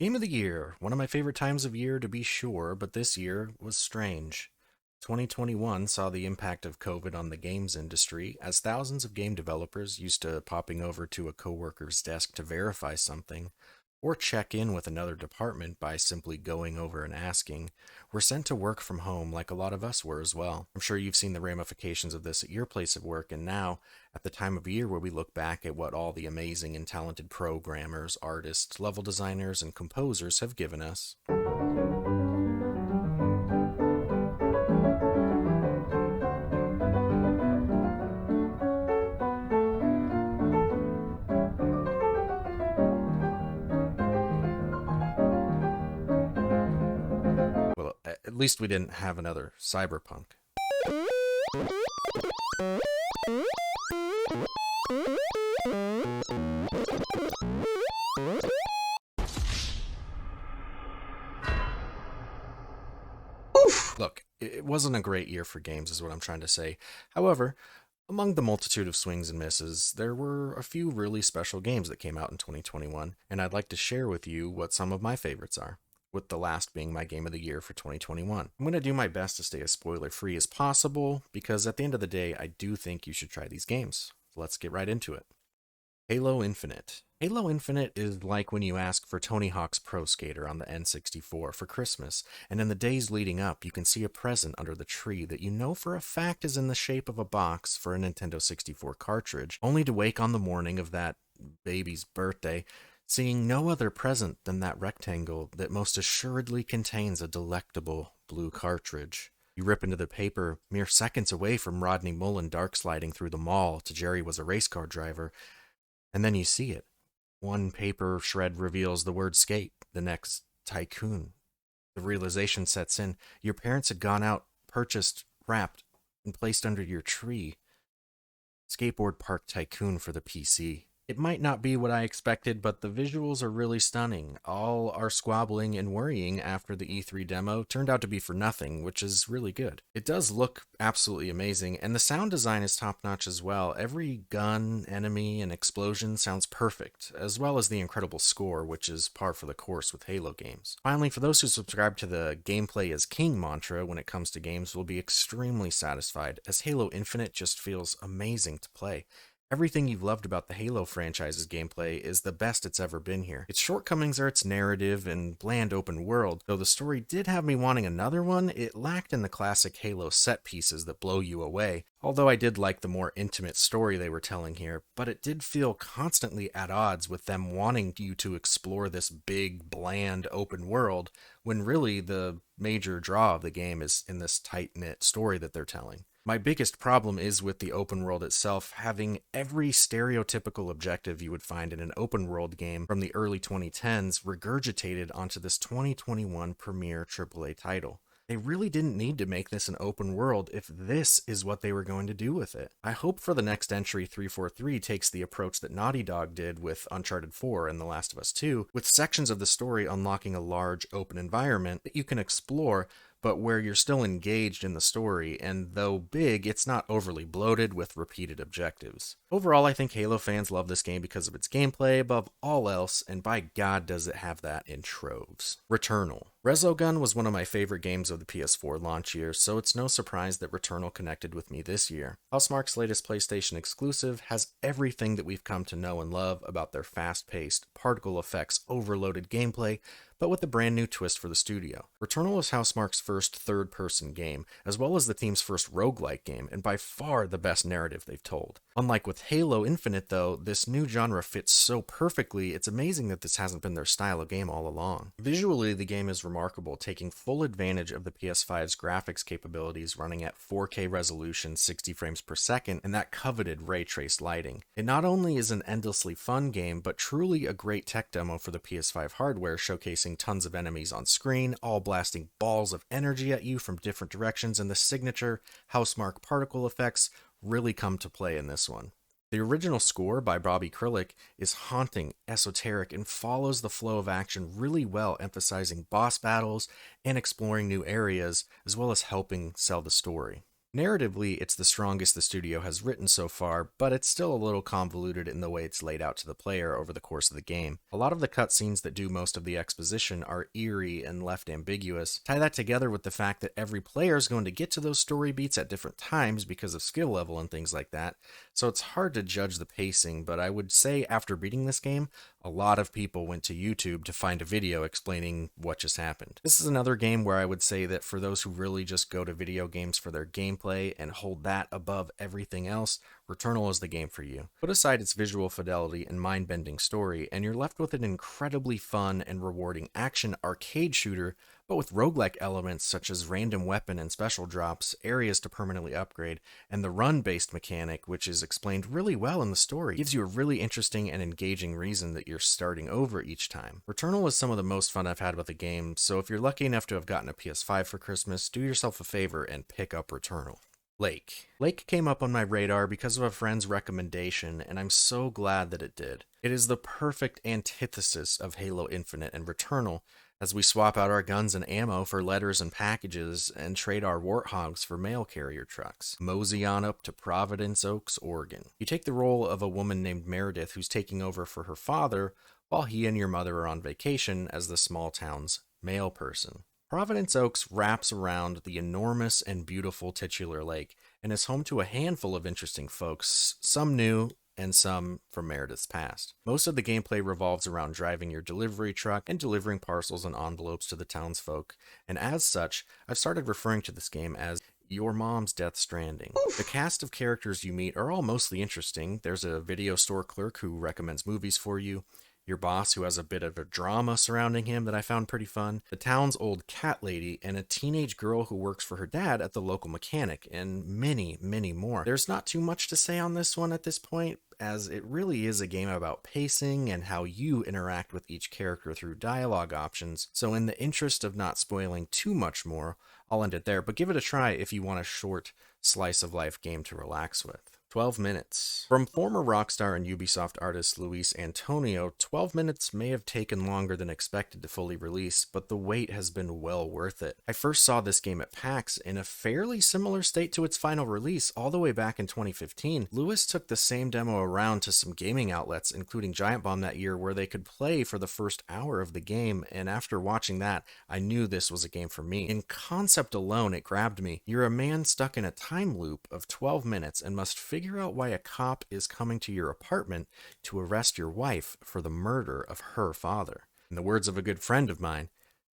Game of the year. One of my favorite times of year to be sure, but this year was strange. 2021 saw the impact of COVID on the games industry, as thousands of game developers used to popping over to a coworker's desk to verify something, or check in with another department by simply going over and asking, were sent to work from home like a lot of us were as well. I'm sure you've seen the ramifications of this at your place of work, and now, at the time of year where we look back at what all the amazing and talented programmers, artists, level designers, and composers have given us. Well, at least we didn't have another cyberpunk. Look, it wasn't a great year for games, is what I'm trying to say. However, among the multitude of swings and misses, there were a few really special games that came out in 2021, and I'd like to share with you what some of my favorites are, with the last being my game of the year for 2021. I'm going to do my best to stay as spoiler free as possible, because at the end of the day, I do think you should try these games. Let's get right into it. Halo Infinite. Halo Infinite is like when you ask for Tony Hawk's Pro Skater on the N64 for Christmas, and in the days leading up, you can see a present under the tree that you know for a fact is in the shape of a box for a Nintendo 64 cartridge, only to wake on the morning of that baby's birthday seeing no other present than that rectangle that most assuredly contains a delectable blue cartridge. You rip into the paper, mere seconds away from Rodney Mullen dark sliding through the mall to Jerry was a race car driver, and then you see it. One paper shred reveals the word skate, the next tycoon. The realization sets in. Your parents had gone out, purchased, wrapped, and placed under your tree Skateboard Park Tycoon for the PC. It might not be what I expected, but the visuals are really stunning. All our squabbling and worrying after the E3 demo turned out to be for nothing, which is really good. It does look absolutely amazing, and the sound design is top-notch as well. Every gun, enemy, and explosion sounds perfect, as well as the incredible score, which is par for the course with Halo games. Finally, for those who subscribe to the gameplay is king mantra when it comes to games, will be extremely satisfied, as Halo Infinite just feels amazing to play. Everything you've loved about the Halo franchise's gameplay is the best it's ever been here. Its shortcomings are its narrative and bland open world. Though the story did have me wanting another one, it lacked in the classic Halo set pieces that blow you away. Although I did like the more intimate story they were telling here, but it did feel constantly at odds with them wanting you to explore this big, bland open world, when really the major draw of the game is in this tight-knit story that they're telling. My biggest problem is with the open world itself having every stereotypical objective you would find in an open world game from the early 2010s regurgitated onto this 2021 premier AAA title. They really didn't need to make this an open world if this is what they were going to do with it. I hope for the next entry 343 takes the approach that Naughty Dog did with Uncharted 4 and The Last of Us 2, with sections of the story unlocking a large open environment that you can explore, but where you're still engaged in the story, and though big, it's not overly bloated with repeated objectives. Overall, I think Halo fans love this game because of its gameplay above all else, and by God does it have that in troves. Returnal. Resogun was one of my favorite games of the PS4 launch year, so it's no surprise that Returnal connected with me this year. Housemarque's latest PlayStation exclusive has everything that we've come to know and love about their fast-paced, particle effects, overloaded gameplay, but with a brand new twist for the studio. Returnal is Housemarque's first third-person game, as well as the team's first roguelike game, and by far the best narrative they've told. Unlike with Halo Infinite though, this new genre fits so perfectly, it's amazing that this hasn't been their style of game all along. Visually, the game is remarkable, taking full advantage of the PS5's graphics capabilities running at 4K resolution, 60 frames per second, and that coveted ray-traced lighting. It not only is an endlessly fun game, but truly a great tech demo for the PS5 hardware, showcasing tons of enemies on screen, all blasting balls of energy at you from different directions, and the signature Housemarque particle effects really come to play in this one. The original score by Bobby Krilic is haunting, esoteric, and follows the flow of action really well, emphasizing boss battles and exploring new areas, as well as helping sell the story. Narratively, it's the strongest the studio has written so far, but it's still a little convoluted in the way it's laid out to the player over the course of the game. A lot of the cutscenes that do most of the exposition are eerie and left ambiguous. Tie that together with the fact that every player is going to get to those story beats at different times because of skill level and things like that, so it's hard to judge the pacing, but I would say after beating this game, a lot of people went to YouTube to find a video explaining what just happened. This is another game where I would say that for those who really just go to video games for their gameplay and hold that above everything else, Returnal is the game for you. Put aside its visual fidelity and mind-bending story, and you're left with an incredibly fun and rewarding action arcade shooter, but with roguelike elements such as random weapon and special drops, areas to permanently upgrade, and the run-based mechanic, which is explained really well in the story, gives you a really interesting and engaging reason that you're starting over each time. Returnal is some of the most fun I've had with a game, so if you're lucky enough to have gotten a PS5 for Christmas, do yourself a favor and pick up Returnal. Lake came up on my radar because of a friend's recommendation, and I'm so glad that it did. It is the perfect antithesis of Halo Infinite and Returnal, as we swap out our guns and ammo for letters and packages and trade our warthogs for mail carrier trucks. Mosey on up to Providence Oaks, Oregon. You take the role of a woman named Meredith who's taking over for her father, while he and your mother are on vacation as the small town's mail person. Providence Oaks wraps around the enormous and beautiful titular lake and is home to a handful of interesting folks, some new and some from Meredith's past. Most of the gameplay revolves around driving your delivery truck and delivering parcels and envelopes to the townsfolk, and as such, I've started referring to this game as Your Mom's Death Stranding. The cast of characters you meet are all mostly interesting. There's a video store clerk who recommends movies for you, your boss who has a bit of a drama surrounding him that I found pretty fun, the town's old cat lady, and a teenage girl who works for her dad at the local mechanic, and many, many more. There's not too much to say on this one at this point, as it really is a game about pacing and how you interact with each character through dialogue options, so in the interest of not spoiling too much more, I'll end it there, but give it a try if you want a short, slice-of-life game to relax with. 12 minutes. From former Rockstar and Ubisoft artist Luis Antonio, 12 minutes may have taken longer than expected to fully release, but the wait has been well worth it. I first saw this game at PAX in a fairly similar state to its final release all the way back in 2015. Luis took the same demo around to some gaming outlets, including Giant Bomb that year, where they could play for the first hour of the game, and after watching that, I knew this was a game for me. In concept alone, it grabbed me. You're a man stuck in a time loop of 12 minutes and must figure out why a cop is coming to your apartment to arrest your wife for the murder of her father. In the words of a good friend of mine,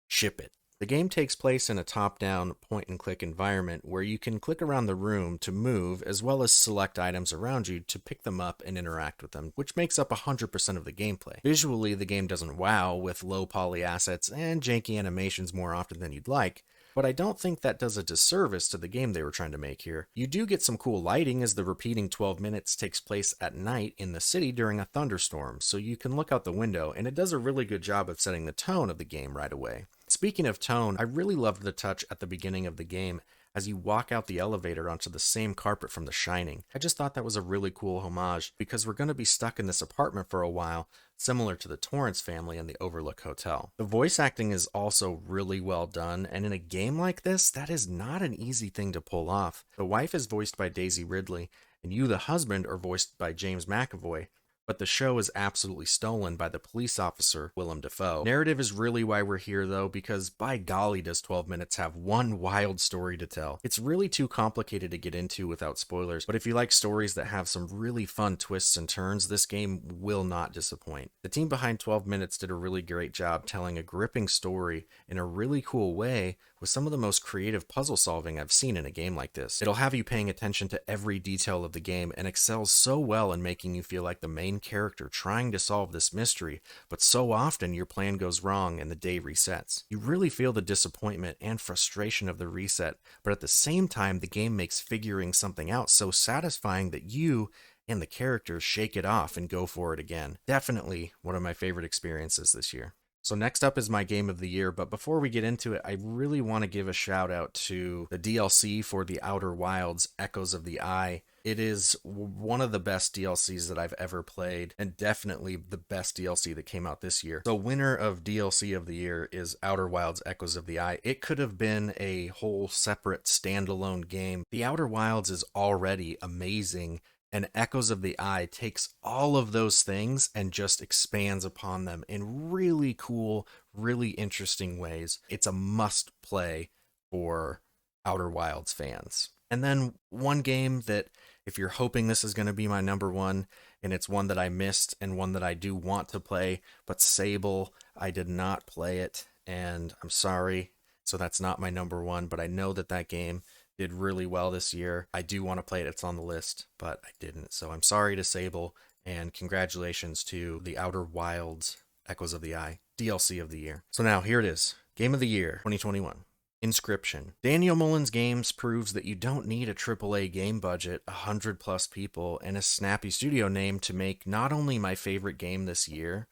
ship it. The game takes place in a top-down, point-and-click environment where you can click around the room to move, as well as select items around you to pick them up and interact with them, which makes up 100% of the gameplay. Visually, the game doesn't wow with low-poly assets and janky animations more often than you'd like, but I don't think that does a disservice to the game they were trying to make here. You do get some cool lighting as the repeating 12 minutes takes place at night in the city during a thunderstorm, so you can look out the window, and it does a really good job of setting the tone of the game right away. Speaking of tone, I really loved the touch at the beginning of the game as you walk out the elevator onto the same carpet from The Shining. I just thought that was a really cool homage because we're going to be stuck in this apartment for a while, similar to the Torrance family and the Overlook Hotel. The voice acting is also really well done, and in a game like this, that is not an easy thing to pull off. The wife is voiced by Daisy Ridley, and you, the husband, are voiced by James McAvoy. But the show is absolutely stolen by the police officer, Willem Dafoe. Narrative is really why we're here, though, because by golly does 12 minutes have one wild story to tell. It's really too complicated to get into without spoilers, but if you like stories that have some really fun twists and turns, this game will not disappoint. The team behind 12 minutes did a really great job telling a gripping story in a really cool way with some of the most creative puzzle solving I've seen in a game like this. It'll have you paying attention to every detail of the game and excels so well in making you feel like the main character trying to solve this mystery, but so often your plan goes wrong and the day resets. You really feel the disappointment and frustration of the reset, but at the same time the game makes figuring something out so satisfying that you and the characters shake it off and go for it again. Definitely one of my favorite experiences this year. So next up is my game of the year, but before we get into it, I really want to give a shout out to the DLC for The Outer Wilds Echoes of the Eye. It is one of the best DLCs that I've ever played, and definitely the best DLC that came out this year. So winner of DLC of the year is Outer Wilds Echoes of the Eye. It could have been a whole separate standalone game. The Outer Wilds is already amazing, and Echoes of the Eye takes all of those things and just expands upon them in really cool, really interesting ways. It's a must play for Outer Wilds fans. And then one game that, if you're hoping this is going to be my number one, and it's one that I missed and one that I do want to play, but Sable, I did not play it, and I'm sorry. So that's not my number one, but I know that that game did really well this year. I do want to play it. It's on the list, but I didn't. So I'm sorry to Sable, and congratulations to The Outer Wilds Echoes of the Eye, DLC of the year. So now here it is. Game of the year 2021. Inscription. Daniel Mullen's Games proves that you don't need a AAA game budget, 100 plus people, and a snappy studio name to make not only my favorite game this year,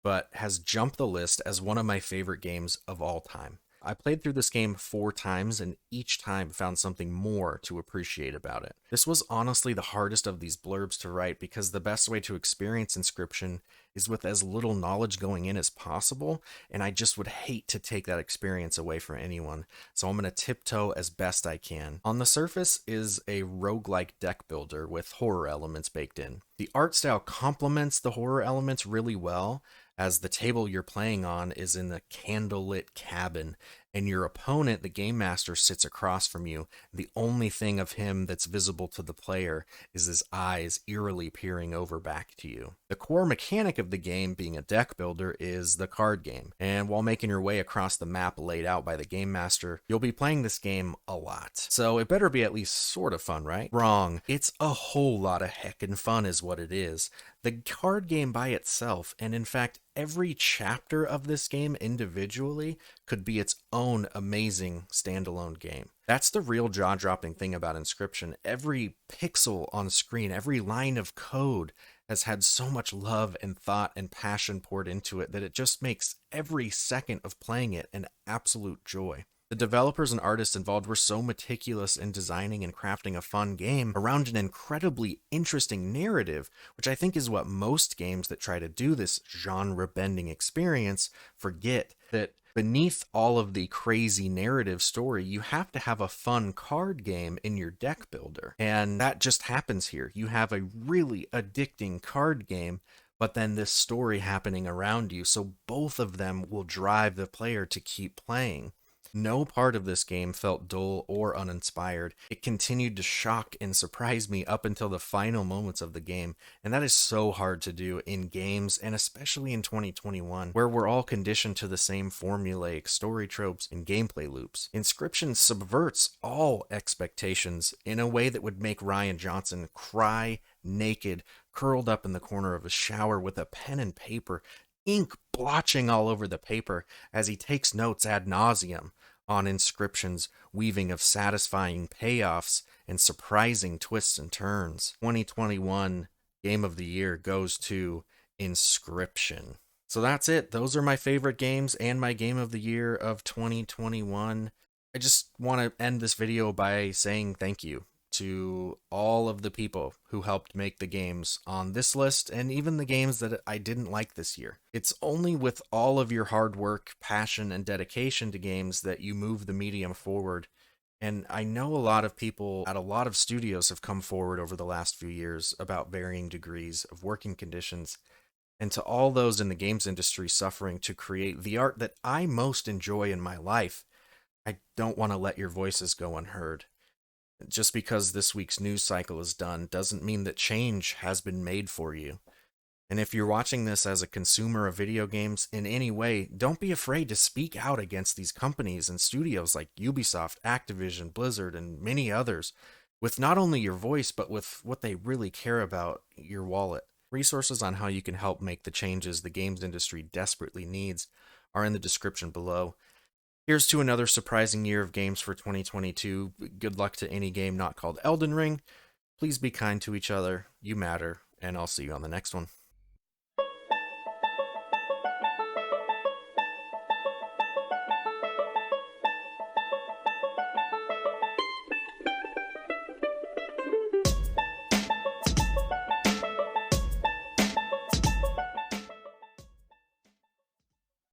but has jumped the list as one of my favorite games of all time. I played through this game 4 times and each time found something more to appreciate about it. This was honestly the hardest of these blurbs to write because the best way to experience Inscription is with as little knowledge going in as possible, and I just would hate to take that experience away from anyone, so I'm going to tiptoe as best I can. On the surface is a roguelike deck builder with horror elements baked in. The art style complements the horror elements really well, as the table you're playing on is in a candlelit cabin, and your opponent, the game master, sits across from you. The only thing of him that's visible to the player is his eyes eerily peering over back to you. The core mechanic of the game, being a deck builder, is the card game, and while making your way across the map laid out by the game master, you'll be playing this game a lot. So it better be at least sort of fun, right? Wrong. It's a whole lot of heckin' fun is what it is. The card game by itself, and in fact every chapter of this game individually, could be its own amazing standalone game. That's the real jaw-dropping thing about Inscription. Every pixel on screen, every line of code has had so much love and thought and passion poured into it that it just makes every second of playing it an absolute joy. The developers and artists involved were so meticulous in designing and crafting a fun game around an incredibly interesting narrative, which I think is what most games that try to do this genre-bending experience forget, that beneath all of the crazy narrative story, you have to have a fun card game in your deck builder. And that just happens here. You have a really addicting card game, but then this story happening around you, so both of them will drive the player to keep playing. No part of this game felt dull or uninspired. It continued to shock and surprise me up until the final moments of the game, and that is so hard to do in games, and especially in 2021, where we're all conditioned to the same formulaic story tropes and gameplay loops. Inscription subverts all expectations in a way that would make Ryan Johnson cry naked, curled up in the corner of a shower with a pen and paper, ink blotching all over the paper as he takes notes ad nauseum on Inscription's weaving of satisfying payoffs and surprising twists and turns. 2021 Game of the Year goes to Inscription. So that's it. Those are my favorite games and my Game of the Year of 2021. I just want to end this video by saying thank you to all of the people who helped make the games on this list, and even the games that I didn't like this year. It's only with all of your hard work, passion, and dedication to games that you move the medium forward. And I know a lot of people at a lot of studios have come forward over the last few years about varying degrees of working conditions. And to all those in the games industry suffering to create the art that I most enjoy in my life, I don't want to let your voices go unheard. Just because this week's news cycle is done doesn't mean that change has been made for you. And if you're watching this as a consumer of video games in any way, don't be afraid to speak out against these companies and studios like Ubisoft, Activision, Blizzard, and many others, with not only your voice, but with what they really care about, your wallet. Resources on how you can help make the changes the games industry desperately needs are in the description below. Here's to another surprising year of games for 2022. Good luck to any game not called Elden Ring. Please be kind to each other. You matter, and I'll see you on the next one.